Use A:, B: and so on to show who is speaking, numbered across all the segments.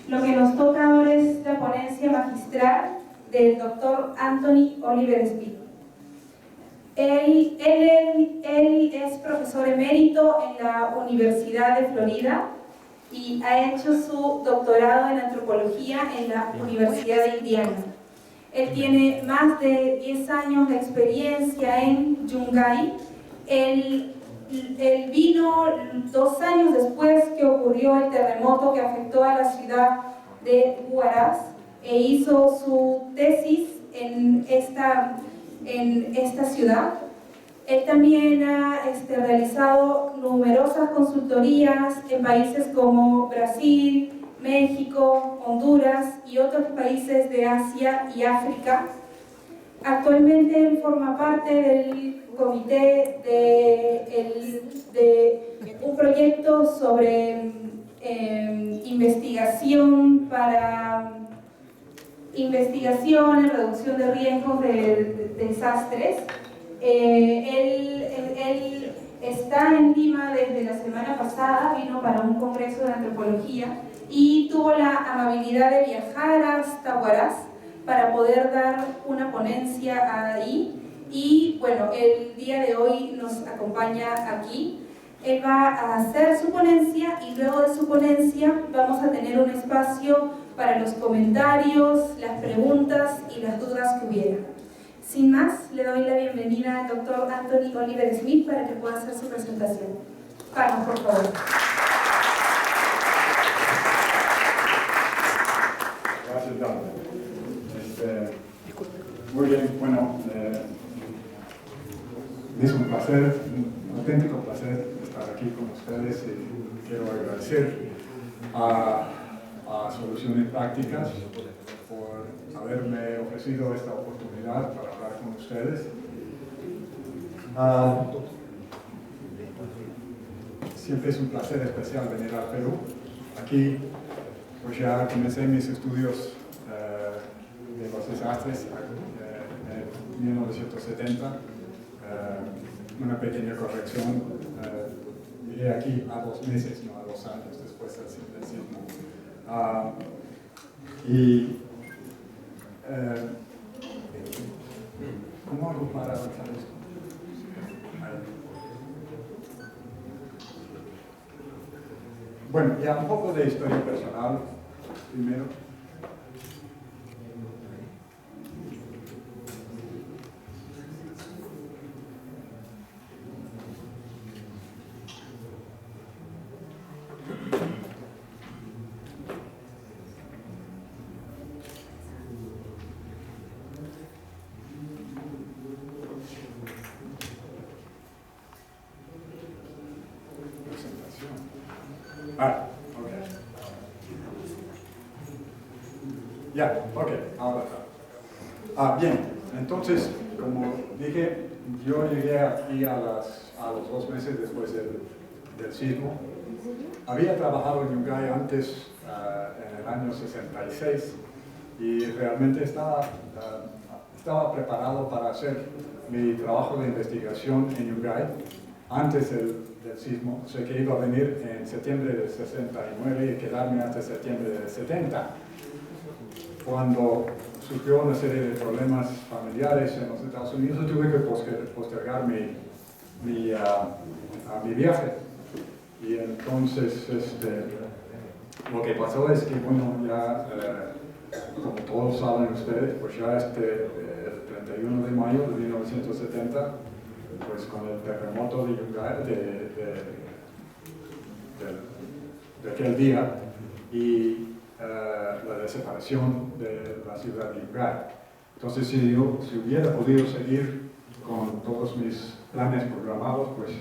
A: Lo que nos toca ahora es la ponencia magistral del doctor Anthony Oliver Smith. Él es profesor emérito en la Universidad de Florida y ha hecho su doctorado en antropología en la Universidad de Indiana. Él tiene más de 10 años de experiencia en Yungay. Él vino 2 años después que ocurrió el terremoto que afectó a la ciudad de Huaraz e hizo su tesis en esta ciudad. Él también ha realizado numerosas consultorías en países como Brasil, México, Honduras y otros países de Asia y África. Actualmente él forma parte del comité de un proyecto sobre investigación en reducción de riesgos de desastres. Él está en Lima desde la semana pasada, vino para un congreso de antropología y tuvo la amabilidad de viajar hasta Huaraz para poder dar una ponencia ahí. Y bueno, el día de hoy nos acompaña aquí. Él va a hacer su ponencia y luego de su ponencia vamos a tener un espacio para los comentarios, las preguntas y las dudas que hubiera. Sin más, le doy la bienvenida al doctor Anthony Oliver Smith para que pueda hacer su presentación. Carlos, por favor.
B: Gracias, Dante. Muy bien, bueno, es un placer, un auténtico placer estar aquí con ustedes y quiero agradecer a Soluciones Prácticas por haberme ofrecido esta oportunidad para hablar con ustedes. Siempre es un placer especial venir al Perú. Aquí pues ya comencé mis estudios de los desastres en 1970. Una pequeña corrección, llegué aquí a 2 meses, no a 2 años después del sismo. ¿Cómo hago para avanzar esto? Bueno, ya un poco de historia personal primero. Ahora está. Bien, entonces, como dije, yo llegué aquí a los 2 meses después del sismo. Había trabajado en Yungay antes, en el año 66, y realmente estaba preparado para hacer mi trabajo de investigación en Yungay antes del sismo. Sé que iba a venir en septiembre del 69 y quedarme hasta septiembre del 70. Cuando surgió una serie de problemas familiares en los Estados Unidos, tuve que postergar mi viaje. Y entonces lo que pasó es que, bueno, ya, como todos saben ustedes, pues ya el 31 de mayo de 1970, pues con el terremoto de Yungay, de aquel día, y la desaparición de la ciudad de Yungay. Entonces, si hubiera podido seguir con todos mis planes programados, pues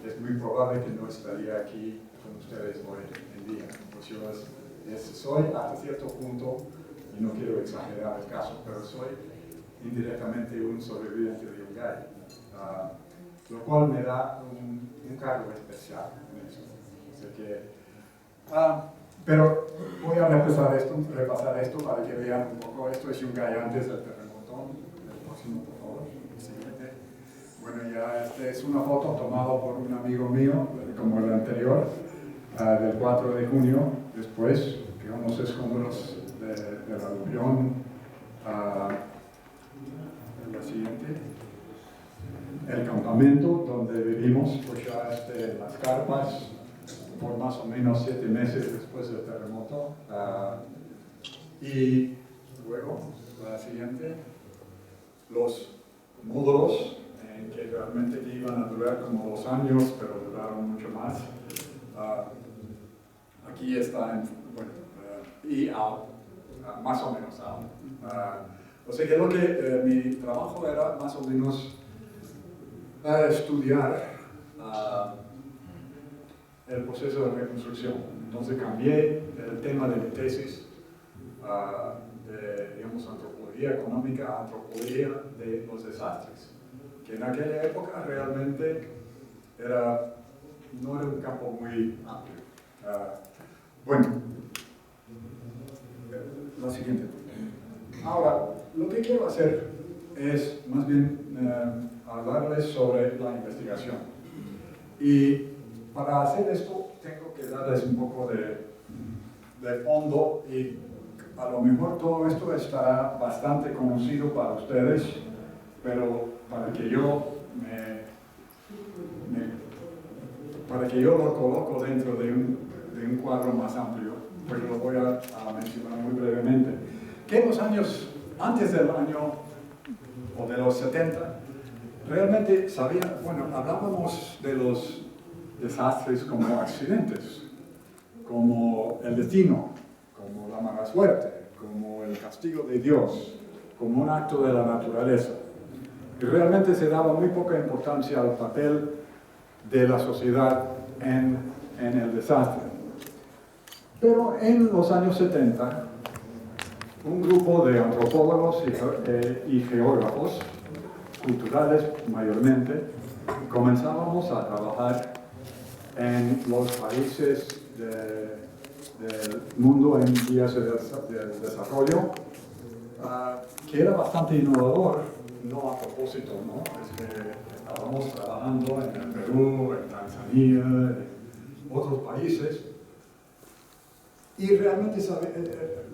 B: es muy probable que no estaría aquí con ustedes hoy en día. Pues yo soy hasta cierto punto, y no quiero exagerar el caso, pero soy indirectamente un sobreviviente de Yungay, lo cual me da un cargo especial en eso. Así que, pero voy a repasar esto para que vean un poco. Esto es Yungay antes del terremoto. El próximo, por favor. El siguiente. Bueno, ya esta es una foto tomada por un amigo mío, como el anterior, del 4 de junio, después, los escombros del aluvión. La siguiente. El campamento donde vivimos, pues ya en las carpas, por más o menos 7 meses después del terremoto. Y luego, la siguiente, los módulos, que realmente iban a durar como 2 años, pero duraron mucho más. Aquí está, y más o menos o sea que lo que mi trabajo era más o menos estudiar el proceso de reconstrucción. Entonces cambié el tema de mi tesis de, digamos, antropología económica a antropología de los desastres, que en aquella época realmente no era un campo muy amplio. Bueno, la siguiente. Ahora, lo que quiero hacer es más bien hablarles sobre la investigación. Y para hacer esto tengo que darles un poco de fondo, y a lo mejor todo esto estará bastante conocido para ustedes, pero para que yo lo coloco dentro de un cuadro más amplio, pues lo voy a mencionar muy brevemente. Que en los años antes del año o de los 70, realmente hablábamos de los desastres como accidentes, como el destino, como la mala suerte, como el castigo de Dios, como un acto de la naturaleza. Y realmente se daba muy poca importancia al papel de la sociedad en el desastre. Pero en los años 70, un grupo de antropólogos y geógrafos, culturales mayormente, comenzábamos a trabajar en los países del mundo en vías de desarrollo, que era bastante innovador, no a propósito, ¿no? Es que estábamos trabajando en el Perú, en Tanzania, en otros países, y realmente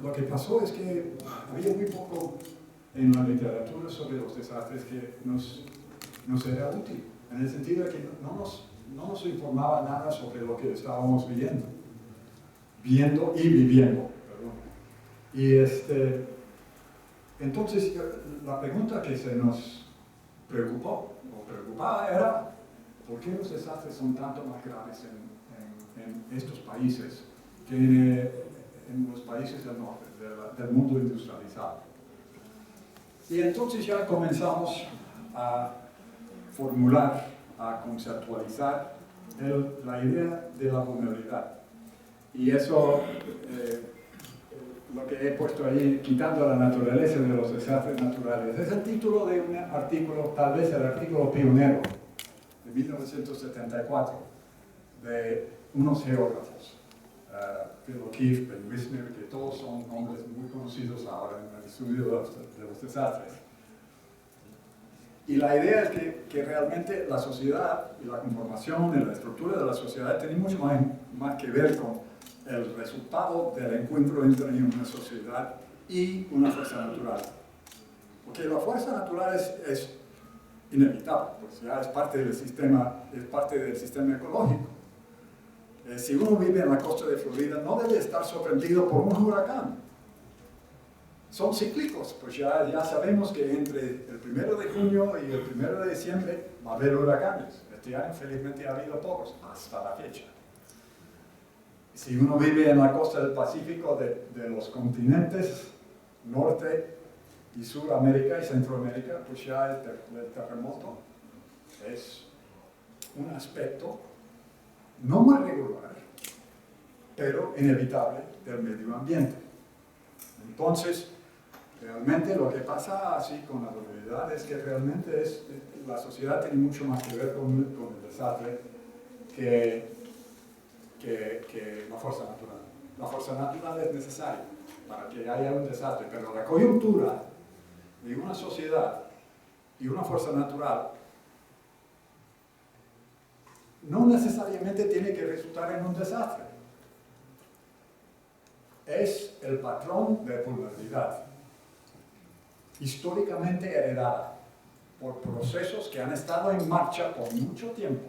B: lo que pasó es que había muy poco en la literatura sobre los desastres que nos era útil, en el sentido de que no nos informaba nada sobre lo que estábamos viendo y viviendo. Perdón. Y entonces la pregunta que se nos preocupaba era: ¿por qué los desastres son tanto más graves en estos países que en los países del norte, del mundo industrializado? Y entonces ya comenzamos a formular, a conceptualizar la idea de la vulnerabilidad. Y eso, lo que he puesto ahí, quitando la naturaleza de los desastres naturales, es el título de un artículo, tal vez el artículo pionero de 1974, de unos geógrafos, Phil O'Keefe, Ben Wisner, que todos son hombres muy conocidos ahora en el estudio de los desastres. Y la idea es que realmente la sociedad y la conformación y la estructura de la sociedad tiene mucho más que ver con el resultado del encuentro entre una sociedad y una fuerza natural. Porque la fuerza natural es inevitable, pues ya es parte del sistema ecológico. Si uno vive en la costa de Florida, no debe estar sorprendido por un huracán. Son cíclicos, pues ya sabemos que entre el 1 de junio y el 1 de diciembre va a haber huracanes. Este año felizmente ha habido pocos, hasta la fecha. Si uno vive en la costa del Pacífico de los continentes Norte y Suramérica y Centroamérica, pues ya el terremoto es un aspecto no muy regular, pero inevitable del medio ambiente. Entonces, realmente lo que pasa así con la vulnerabilidad es que realmente la sociedad tiene mucho más que ver con el desastre que la fuerza natural. La fuerza natural es necesaria para que haya un desastre, pero la coyuntura de una sociedad y una fuerza natural no necesariamente tiene que resultar en un desastre. es el patrón de vulnerabilidad, históricamente heredada por procesos que han estado en marcha por mucho tiempo.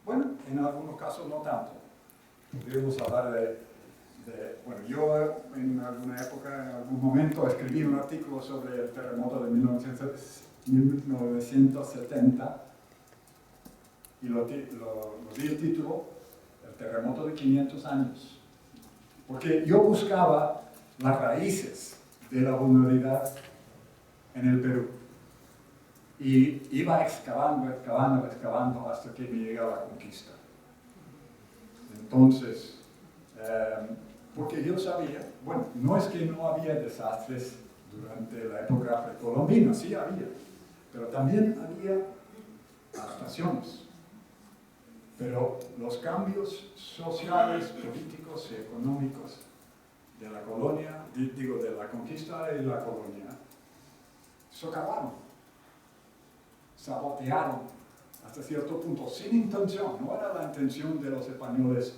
B: Bueno, en algunos casos no tanto. Podríamos hablar bueno, yo en alguna época, en algún momento, escribí un artículo sobre el terremoto de 1970 y lo di el título, el terremoto de 500 años. Porque yo buscaba las raíces de la vulnerabilidad en el Perú. Y iba excavando hasta que me llega la conquista. Entonces, porque yo sabía, bueno, no es que no había desastres durante la época precolombina, sí había, pero también había adaptaciones. Pero los cambios sociales, políticos y económicos de la colonia, de la conquista y la colonia, socavaron, sabotearon hasta cierto punto, sin intención. No era la intención de los españoles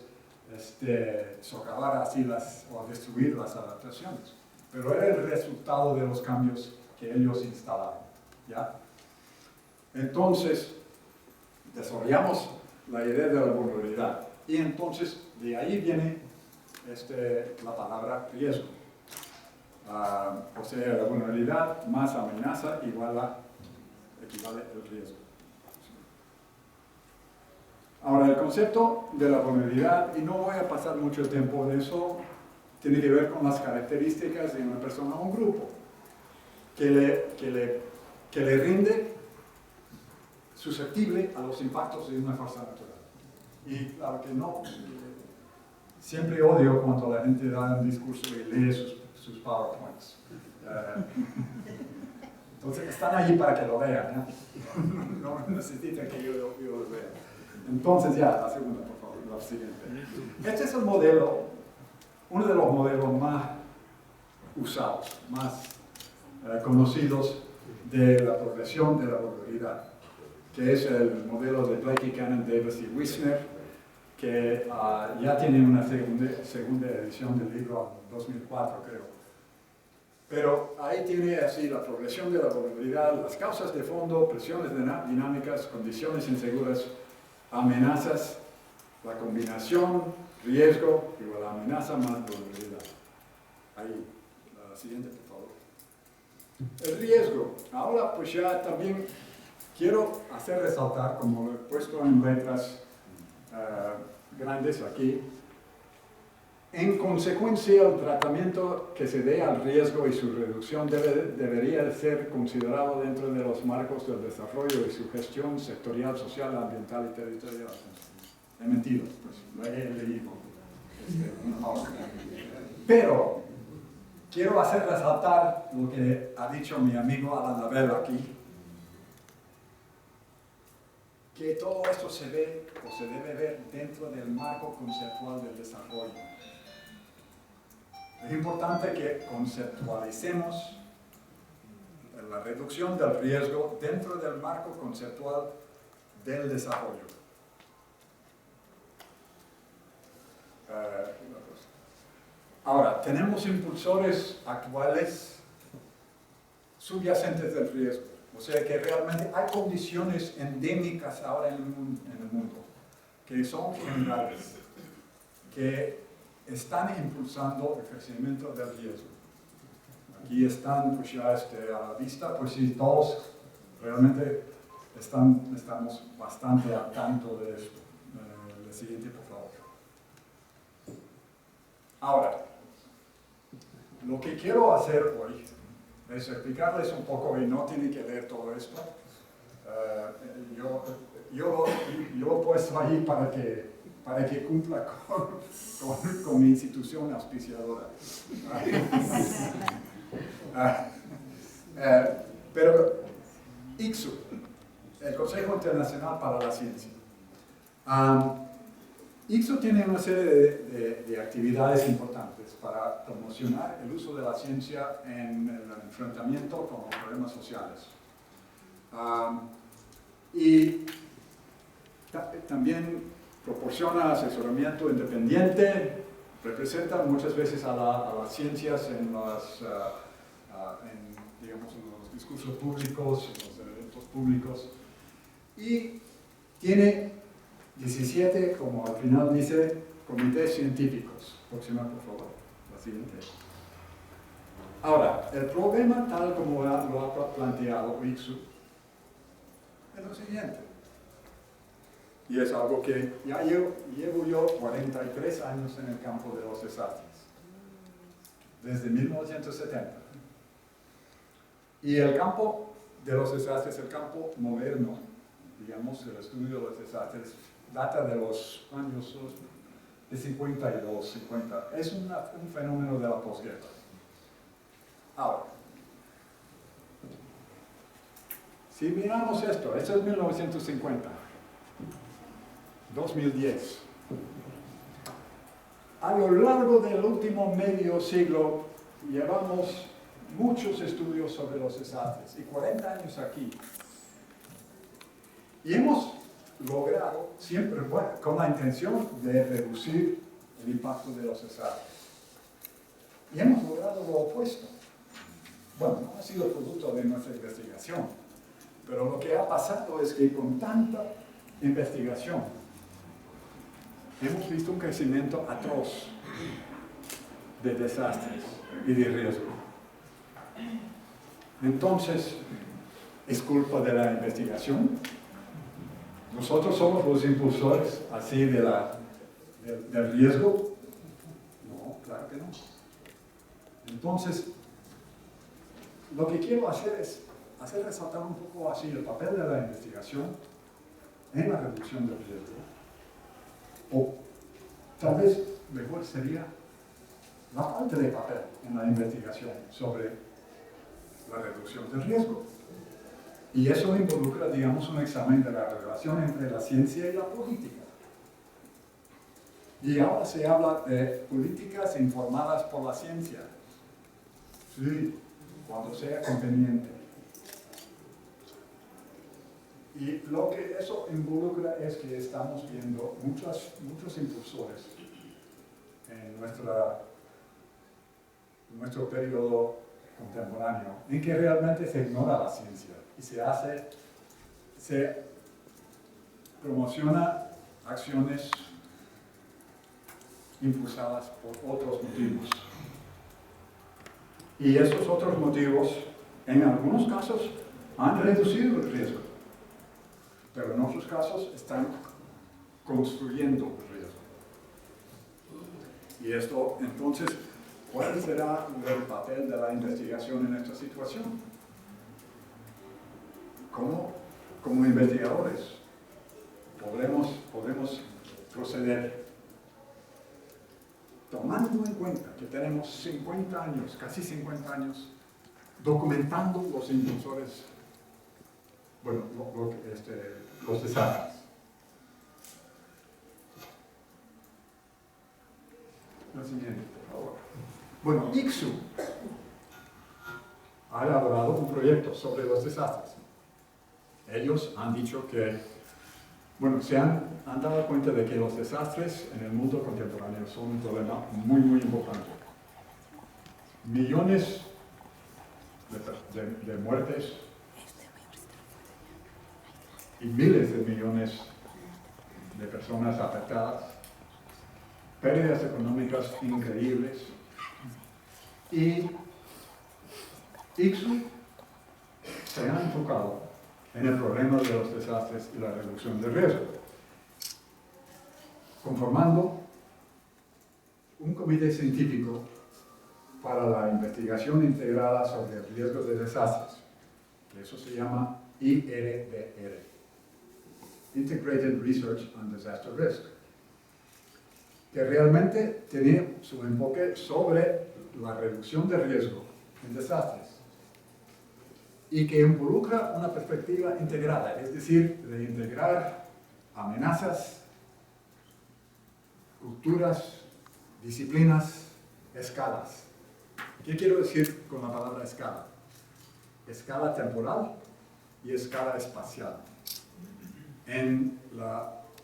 B: socavar así o destruir las adaptaciones, pero era el resultado de los cambios que ellos instalaron, ¿ya? Entonces, desarrollamos la idea de la vulnerabilidad, y entonces de ahí viene la palabra riesgo. O sea, la vulnerabilidad más amenaza equivale al riesgo. Ahora, el concepto de la vulnerabilidad, y no voy a pasar mucho tiempo de eso, tiene que ver con las características de una persona o un grupo que le rinde susceptible a los impactos de una fuerza natural. Y claro que no, siempre odio cuando la gente da un discurso y lee sus PowerPoints. Entonces están allí para que lo vean, no necesitan que yo los vea. Entonces ya, la segunda, por favor, la siguiente. Este es el modelo, uno de los modelos más usados, más conocidos de la progresión de la vulnerabilidad, que es el modelo de Blakey, Cannon, Davis y Wisner, que ya tiene una segunda edición del libro en 2004, creo. Pero ahí tiene así la progresión de la vulnerabilidad, las causas de fondo, presiones dinámicas, condiciones inseguras, amenazas, la combinación, riesgo, igual a amenaza más vulnerabilidad. Ahí, la siguiente, por favor. El riesgo. Ahora pues ya también quiero hacer resaltar, como lo he puesto en letras grandes aquí, en consecuencia el tratamiento que se dé al riesgo y su reducción debería ser considerado dentro de los marcos del desarrollo y su gestión sectorial, social, ambiental y territorial. He mentido, pues lo he leído. Pero quiero hacer resaltar lo que ha dicho mi amigo Alan Lavelle aquí, que todo esto se ve o se debe ver dentro del marco conceptual del desarrollo. Es importante que conceptualicemos la reducción del riesgo dentro del marco conceptual del desarrollo. Ahora, tenemos impulsores actuales subyacentes del riesgo. O sea que realmente hay condiciones endémicas ahora en el mundo que son generales, que están impulsando el crecimiento del riesgo. Aquí están pues ya a la vista, pues sí, todos realmente estamos bastante al tanto de esto. El siguiente, por favor. Ahora, lo que quiero hacer hoy es explicarles un poco, y no tienen que leer todo esto. Yo lo he puesto ahí para que cumpla con mi institución auspiciadora. Pero ICSU, el Consejo Internacional para la Ciencia. ICSU tiene una serie de actividades importantes para promocionar el uso de la ciencia en el enfrentamiento con los problemas sociales. Y también proporciona asesoramiento independiente representan muchas veces a las ciencias en digamos, en los discursos públicos, en los eventos públicos, y tiene 17, como al final dice, comités científicos. Próxima, por favor, la siguiente. Ahora, el problema tal como lo ha planteado ICSU es lo siguiente, y es algo que ya llevo yo 43 años en el campo de los desastres, desde 1970. Y el campo de los desastres, el campo moderno, digamos, el estudio de los desastres, data de los años de 52, 50. Es un fenómeno de la posguerra. Ahora, si miramos esto es 1950, 2010. A lo largo del último medio siglo llevamos muchos estudios sobre los desastres y 40 años aquí. Y hemos logrado, siempre con la intención de reducir el impacto de los desastres. Y hemos logrado lo opuesto. Bueno, no ha sido producto de nuestra investigación, pero lo que ha pasado es que con tanta investigación hemos visto un crecimiento atroz de desastres y de riesgo. Entonces, ¿es culpa de la investigación? ¿Nosotros somos los impulsores así del riesgo? No, claro que no. Entonces, lo que quiero hacer es hacer resaltar un poco así el papel de la investigación en la reducción del riesgo. O tal vez mejor sería la falta de papel en la investigación sobre la reducción del riesgo. Y eso involucra, digamos, un examen de la relación entre la ciencia y la política. Y ahora se habla de políticas informadas por la ciencia. Sí, cuando sea conveniente. Y lo que eso involucra es que estamos viendo muchos impulsores en nuestro periodo contemporáneo, en que realmente se ignora la ciencia y se promociona acciones impulsadas por otros motivos. Y esos otros motivos, en algunos casos, han reducido el riesgo, pero en otros casos están construyendo el riesgo. Y esto, entonces, ¿cuál será el papel de la investigación en esta situación? Como investigadores, podemos proceder tomando en cuenta que tenemos 50 años, casi 50 años, documentando los impulsores, bueno, los desastres. La siguiente, por favor. Bueno, ICSU ha elaborado un proyecto sobre los desastres. Ellos han dicho que, bueno, se han dado cuenta de que los desastres en el mundo contemporáneo son un problema muy, muy importante. Millones de muertes y miles de millones de personas afectadas, pérdidas económicas increíbles, y ICSU se ha enfocado en el problema de los desastres y la reducción del riesgo, conformando un comité científico para la investigación integrada sobre el riesgo de desastres, que eso se llama IRDR, Integrated Research on Disaster Risk, que realmente tiene su enfoque sobre la reducción de riesgo en desastres y que involucra una perspectiva integrada, es decir, de integrar amenazas, culturas, disciplinas, escalas. ¿Qué quiero decir con la palabra escala? Escala temporal y escala espacial en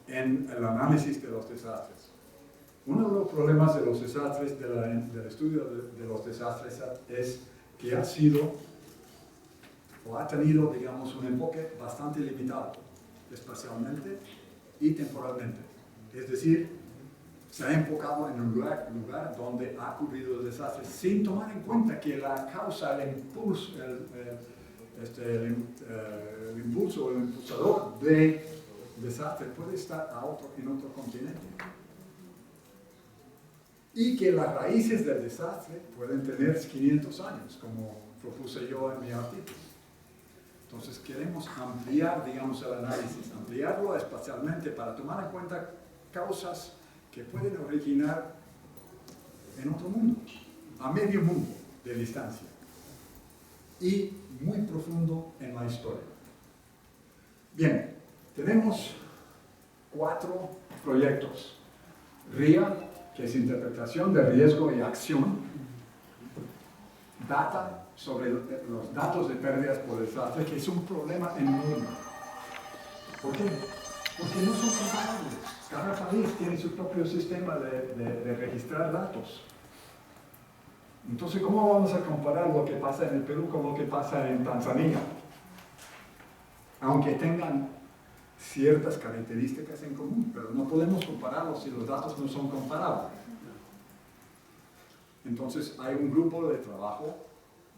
B: el análisis de los desastres. Uno de los problemas de los desastres, del estudio de los desastres, es que ha sido, o ha tenido, digamos, un enfoque bastante limitado, espacialmente y temporalmente. Es decir, se ha enfocado en un lugar donde ha ocurrido el desastre, sin tomar en cuenta que la causa, el impulso, el impulso, el impulsador de desastre puede estar en otro continente. Y que las raíces del desastre pueden tener 500 años, como propuse yo en mi artículo. Entonces queremos ampliar, digamos, el análisis, ampliarlo espacialmente para tomar en cuenta causas que pueden originar en otro mundo, a medio mundo de distancia, y muy profundo en la historia. Bien, tenemos 4 proyectos. RIA, que es interpretación de riesgo y acción. Data, sobre los datos de pérdidas por desastre, que es un problema enorme. ¿Por qué? Porque no son comparables. Cada país tiene su propio sistema de registrar datos. Entonces, ¿cómo vamos a comparar lo que pasa en el Perú con lo que pasa en Tanzania? Aunque tengan ciertas características en común, pero no podemos compararlos si los datos no son comparables. Entonces, hay un grupo de trabajo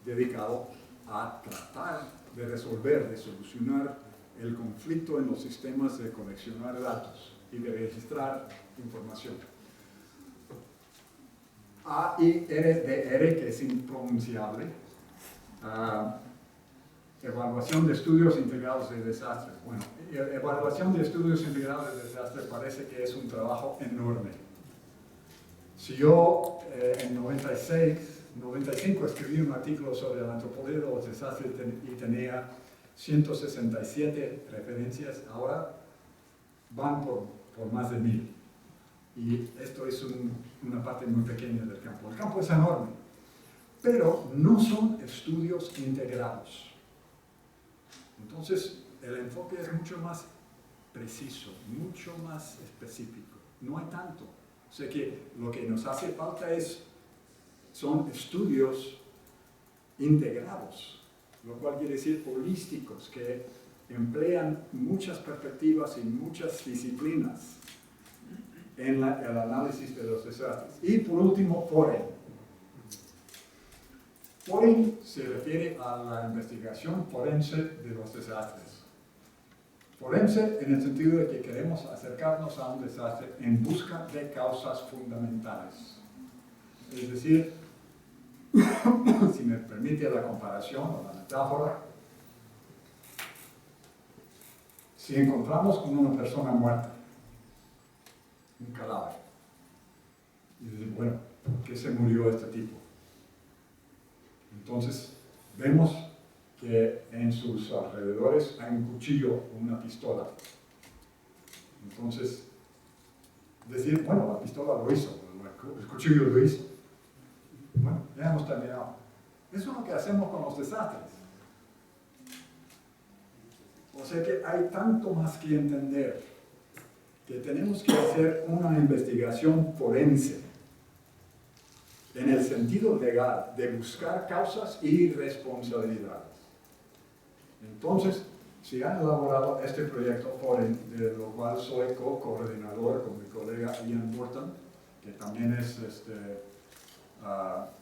B: dedicado a tratar de resolver, de solucionar el conflicto en los sistemas de coleccionar datos y de registrar información. AIRDR, que es impronunciable, evaluación de estudios integrados de desastres. Bueno, evaluación de estudios integrados de desastres parece que es un trabajo enorme. Si yo en 95 escribí un artículo sobre la antropología de los desastres y tenía 167 referencias, ahora van por más de 1000. Y esto es una parte muy pequeña del campo. El campo es enorme, pero no son estudios integrados. Entonces, el enfoque es mucho más preciso, mucho más específico. No hay tanto. O sea que lo que nos hace falta son estudios integrados, lo cual quiere decir holísticos, que emplean muchas perspectivas y muchas disciplinas en el análisis de los desastres. Y por último, FOREN. FOREN se refiere a la investigación forense de los desastres. Forense en el sentido de que queremos acercarnos a un desastre en busca de causas fundamentales. Es decir, si me permite la comparación o la metáfora, si encontramos con una persona muerta, un cadáver, y decimos, bueno, ¿por qué se murió este tipo? Entonces, vemos que en sus alrededores hay un cuchillo o una pistola. Entonces, decir, bueno, la pistola lo hizo, el cuchillo lo hizo. Bueno, ya hemos terminado. Eso es lo que hacemos con los desastres. O sea que hay tanto más que entender, que tenemos que hacer una investigación forense, en el sentido legal, de buscar causas y responsabilidades. Entonces, se ha elaborado este proyecto FOREN, de lo cual soy co-coordinador con mi colega Ian Burton, que también es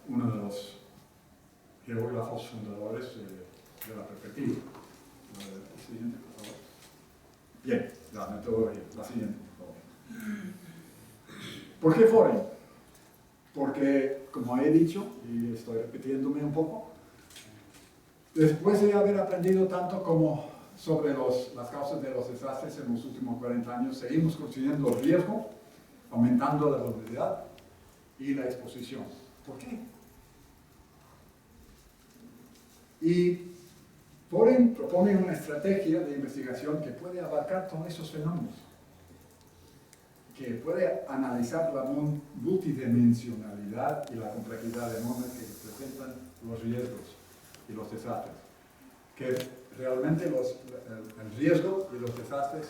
B: uno de los geógrafos fundadores de la perspectiva. Siguiente, por favor. Bien, la metodología, la siguiente, por favor. ¿Por qué FOREN? Porque, como he dicho, y estoy repitiéndome un poco, después de haber aprendido tanto como sobre las causas de los desastres en los últimos 40 años, seguimos construyendo el riesgo, aumentando la vulnerabilidad y la exposición. ¿Por qué? Y FOREN propone una estrategia de investigación que puede abarcar todos esos fenómenos, que puede analizar la multidimensionalidad y la complejidad enorme que presentan los riesgos y los desastres. Que realmente el riesgo y los desastres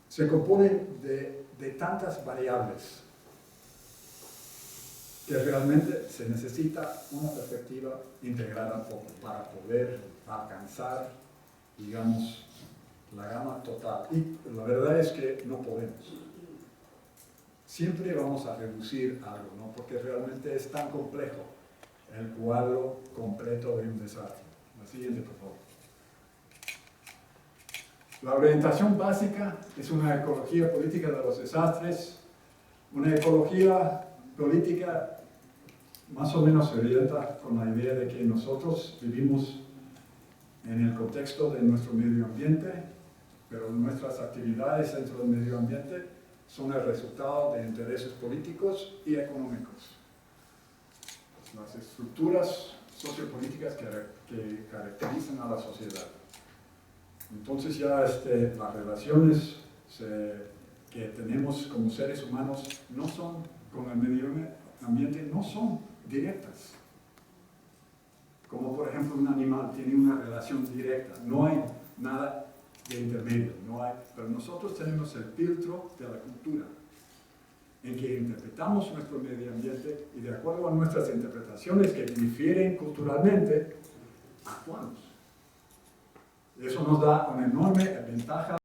B: se componen de de tantas variables que realmente se necesita una perspectiva integrada para poder alcanzar, digamos, la gama total. Y la verdad es que no podemos. Siempre vamos a reducir algo, ¿no? Porque realmente es tan complejo el cuadro completo de un desastre. La siguiente, por favor. La orientación básica es una ecología política de los desastres. Una ecología política más o menos se orienta con la idea de que nosotros vivimos en el contexto de nuestro medio ambiente, pero nuestras actividades dentro del medio ambiente son el resultado de intereses políticos y económicos. Las estructuras sociopolíticas que caracterizan a la sociedad. Entonces ya las relaciones que tenemos como seres humanos no son, con el medio ambiente, no son directas. Como por ejemplo un animal tiene una relación directa, no hay nada de intermedio, pero nosotros tenemos el filtro de la cultura, en que interpretamos nuestro medio ambiente y de acuerdo a nuestras interpretaciones que difieren culturalmente, actuamos. Eso nos da una enorme ventaja